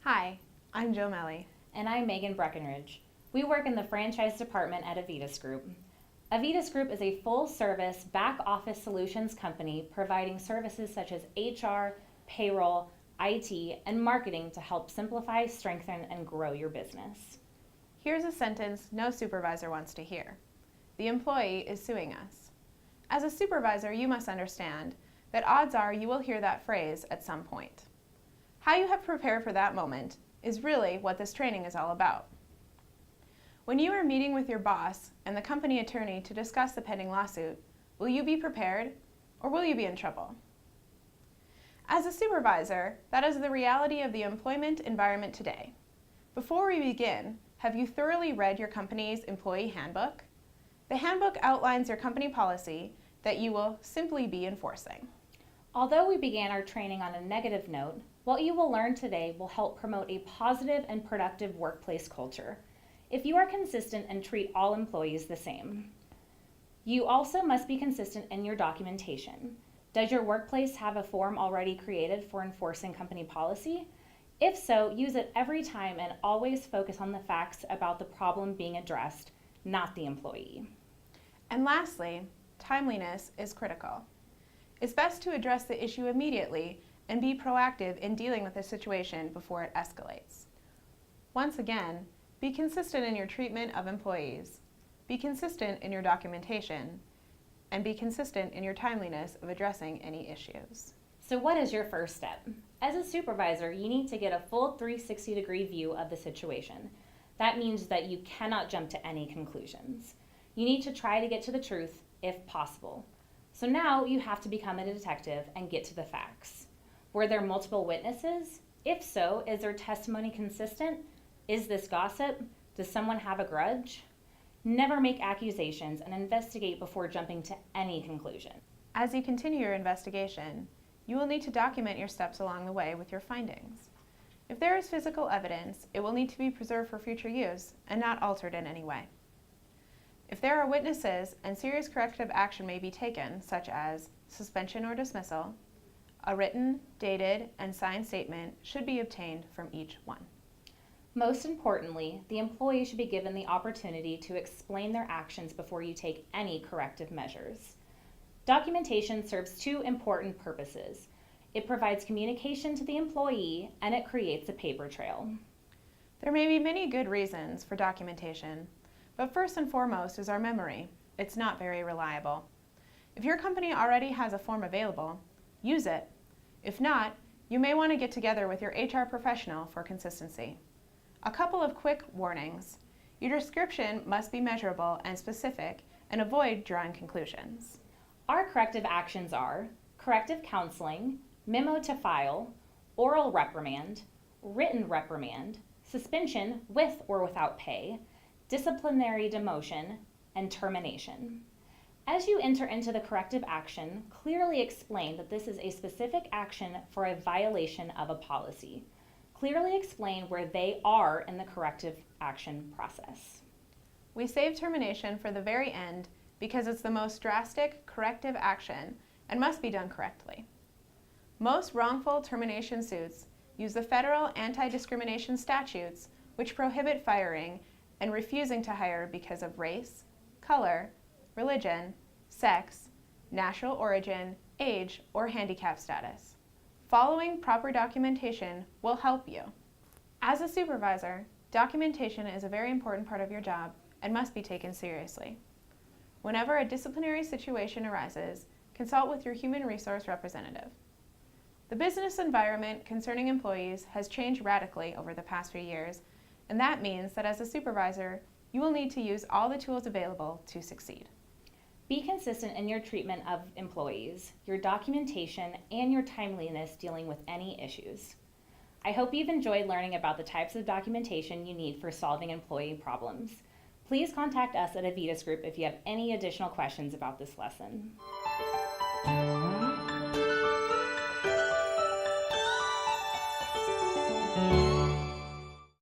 Hi, I'm JMelle. And I'm Megan Breckenridge. We work in the franchise department at Avitus Group. Avitus Group is a full-service back-office solutions company providing services such as HR, payroll, IT, and marketing to help simplify, strengthen, and grow your business. Here's a sentence no supervisor wants to hear. The employee is suing us. As a supervisor, you must understand that odds are you will hear that phrase at some point. How you have prepared for that moment is really what this training is all about. When you are meeting with your boss and the company attorney to discuss the pending lawsuit, will you be prepared or will you be in trouble? As a supervisor, that is the reality of the employment environment today. Before we begin, have you thoroughly read your company's employee handbook? The handbook outlines your company policy that you will simply be enforcing. Although we began our training on a negative note, what you will learn today will help promote a positive and productive workplace culture if you are consistent and treat all employees the same. You also must be consistent in your documentation. Does your workplace have a form already created for enforcing company policy? If so, use it every time and always focus on the facts about the problem being addressed, not the employee. And lastly, timeliness is critical. It's best to address the issue immediately and be proactive in dealing with the situation before it escalates. Once again, be consistent in your treatment of employees, be consistent in your documentation, and be consistent in your timeliness of addressing any issues. So what is your first step? As a supervisor, you need to get a full 360-degree view of the situation. That means that you cannot jump to any conclusions. You need to try to get to the truth if possible. So now you have to become a detective and get to the facts. Were there multiple witnesses? If so, is their testimony consistent? Is this gossip? Does someone have a grudge? Never make accusations and investigate before jumping to any conclusion. As you continue your investigation, you will need to document your steps along the way with your findings. If there is physical evidence, it will need to be preserved for future use and not altered in any way. If there are witnesses and serious corrective action may be taken, such as suspension or dismissal, a written, dated, and signed statement should be obtained from each one. Most importantly, the employee should be given the opportunity to explain their actions before you take any corrective measures. Documentation serves two important purposes. It provides communication to the employee and it creates a paper trail. There may be many good reasons for documentation, but first and foremost is our memory. It's not very reliable. If your company already has a form available, use it. If not, you may want to get together with your HR professional for consistency. A couple of quick warnings. Your description must be measurable and specific and avoid drawing conclusions. Our corrective actions are corrective counseling, memo to file, oral reprimand, written reprimand, suspension with or without pay, disciplinary demotion, and termination. As you enter into the corrective action, clearly explain that this is a specific action for a violation of a policy. Clearly explain where they are in the corrective action process. We save termination for the very end because it's the most drastic corrective action and must be done correctly. Most wrongful termination suits use the federal anti-discrimination statutes which prohibit firing and refusing to hire because of race, color, religion, sex, national origin, age, or handicap status. Following proper documentation will help you. As a supervisor, documentation is a very important part of your job and must be taken seriously. Whenever a disciplinary situation arises, consult with your human resource representative. The business environment concerning employees has changed radically over the past few years, and that means that as a supervisor, you will need to use all the tools available to succeed. Be consistent in your treatment of employees, your documentation, and your timeliness dealing with any issues. I hope you've enjoyed learning about the types of documentation you need for solving employee problems. Please contact us at Avitus Group if you have any additional questions about this lesson.